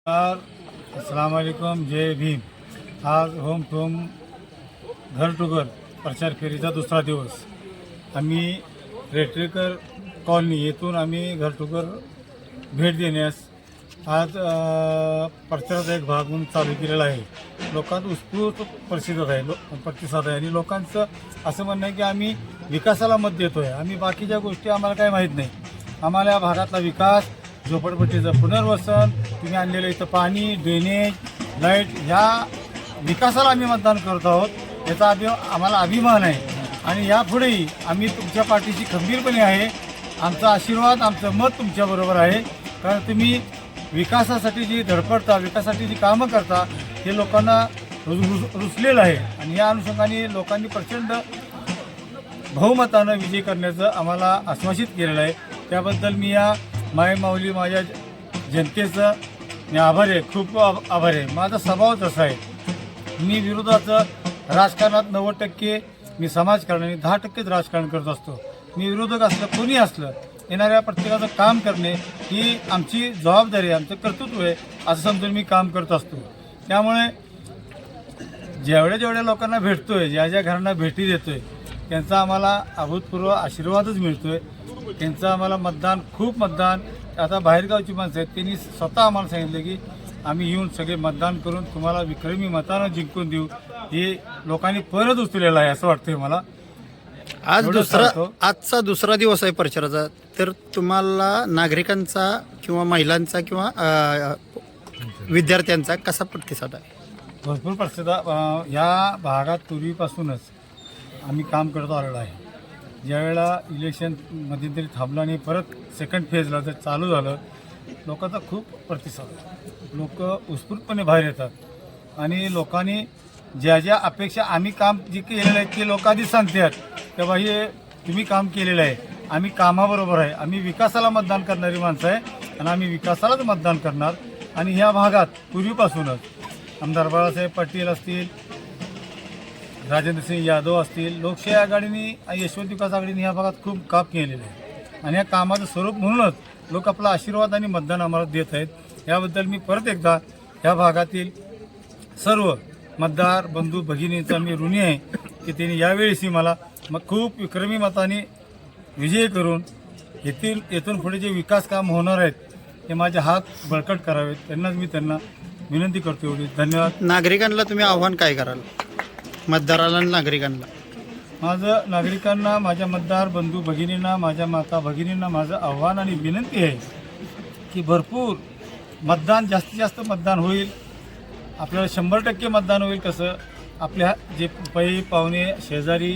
अस्सलाम वालेकुम, जय भीम। आज होम टू होम घर टू घर प्रचार फेरीचा दुसरा दिवस। आम्ही रेटरेकर कॉलनी येथून आम्ही घर टू घर भेट देण्यास आज प्रचाराचा एक भाग म्हणून चालू केलेला आहे। लोकांत उत्स्फूर्त प्रतिसाद आहे आणि लोकांचं असं म्हणणं आहे की आम्ही विकासाला मत देतो आहे, आम्ही बाकीच्या गोष्टी आम्हाला काही माहीत नाही। आम्हाला या भागातला विकास, झोपडपट्टीचं पुनर्वसन, तुम्ही आणलेलं इथं पाणी, ड्रेनेज, लाईट, ह्या विकासाला आम्ही मतदान करत आहोत। याचा आम्हाला अभिमान आहे आणि यापुढेही आम्ही तुमच्या पाठीशी खंबीरपणे आहे। आमचा आशीर्वाद, आमचं मत तुमच्याबरोबर आहे, कारण तुम्ही विकासासाठी जी धडपडता, विकासासाठी जी कामं करता हे लोकांना रुचलेलं आहे आणि या अनुषंगाने लोकांनी प्रचंड बहुमतानं विजय करण्याचं आम्हाला आश्वासित केलेलं आहे। त्याबद्दल मी या मायमाऊली माझ्या जनतेचं मी आभारी आहे, खूप आभारी आहे। माझा स्वभावच असा आहे, मी विरोधाचं राजकारणात 90% मी समाजकारण आणि 10%च राजकारण करत असतो। मी विरोधक असलं, कोणी असलं, येणाऱ्या प्रत्येकाचं काम करणे ही आमची जबाबदारी आहे, आमचं कर्तृत्व आहे असं समजून मी काम करत असतो। त्यामुळे जेवढ्या लोकांना भेटतोय, ज्या घरांना भेटी देतोय, त्यांचा आम्हाला अभूतपूर्व आशीर्वादच मिळतोय। त्यांचं आम्हाला मतदान, खूप मतदान, आता बाहेरगावची माणसं आहेत, त्यांनी स्वतः आम्हाला सांगितलं की आम्ही येऊन सगळे मतदान करून तुम्हाला विक्रमी मतानं जिंकून देऊ। हे लोकांनी परत उचललेलं आहे असं वाटतंय मला। आजचा दुसरा दिवस आहे प्रचाराचा, तर तुम्हाला नागरिकांचा किंवा महिलांचा किंवा विद्यार्थ्यांचा कसा प्रतिसाद आहे? भरपूर प्रतिसाद या भागात पूर्वीपासूनच आम्ही काम करत आलेलो आहे। ज्यावेळेला इलेक्शन मध्यंतरी थांबलं आणि परत सेकंड फेजला जर चालू झालं, लोकांचा खूप प्रतिसाद आहे। लोक उत्स्फूर्तपणे बाहेर येतात आणि लोकांनी ज्या अपेक्षा, आम्ही काम जे केलेलं आहे ते लोक आधी सांगतात तेव्हा हे तुम्ही काम केलेलं आहे, आम्ही कामाबरोबर आहे, आम्ही विकासाला मतदान करणारी माणसं आहे आणि आम्ही विकासालाच मतदान करणार। आणि ह्या भागात पूर्वीपासूनच आमदार बाळासाहेब पाटील असतील, राजेंद्रसिंह यादव असतील, लोकशाही आघाडीने, यशवंत विकास आघाडीने ह्या भागात खूप काम केलेलं आहे आणि या कामाचं स्वरूप म्हणूनच लोक आपला आशीर्वाद आणि मतदान आम्हाला देत आहेत। याबद्दल मी परत एकदा ह्या भागातील सर्व मतदार बंधू भगिनींचा मी ऋणी आहे की त्यांनी यावेळेसही मला खूप विक्रमी मताने विजय करून येथून पुढे जे विकास काम होणार आहेत ते माझे हात बळकट करावेत, त्यांना विनंती करतो। एवढी धन्यवाद। नागरिकांना तुम्ही आव्हान काय कराल, मतदाराला आणि नागरिकांना? माझं नागरिकांना, माझ्या मतदार बंधू भगिनींना, माझ्या माता भगिनींना माझं आव्हान आणि विनंती आहे की भरपूर मतदान, जास्तीत जास्त मतदान होईल, आपल्याला 100% मतदान होईल। कसं आपल्या जे पै पाहुणे शेजारी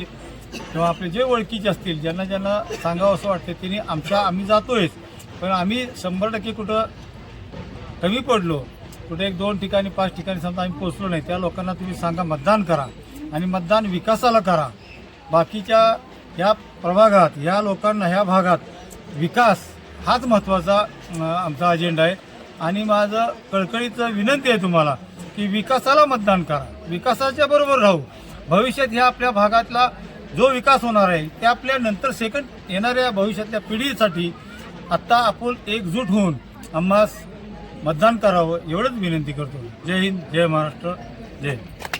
किंवा आपले जे ओळखीचे असतील, ज्यांना सांगावं असं वाटतं त्यांनी आम्ही जातोयच, पण आम्ही 100% कुठं कमी पडलो, कुठे 1-2 ठिकाणी 5 ठिकाणी समजा आम्ही पोचलो नाही, त्या लोकांना तुम्ही सांगा मतदान करा आणि मतदान विकासाला करा। बाकीच्या ह्या प्रभागात, ह्या लोकांना, ह्या भागात विकास हाच महत्त्वाचा आमचा अजेंडा आहे आणि माझं कळकळीचं विनंती आहे तुम्हाला की विकासाला मतदान करा, विकासाच्या बरोबर राहू। भविष्यात ह्या आपल्या भागातला जो विकास होणार आहे ते आपल्या नंतर सेकंड येणाऱ्या भविष्यातल्या पिढीसाठी आत्ता आपण एकजूट होऊन आम्हास मतदान करावं एवढंच विनंती करतो। जय हिंद, जय महाराष्ट्र, जय हिंद।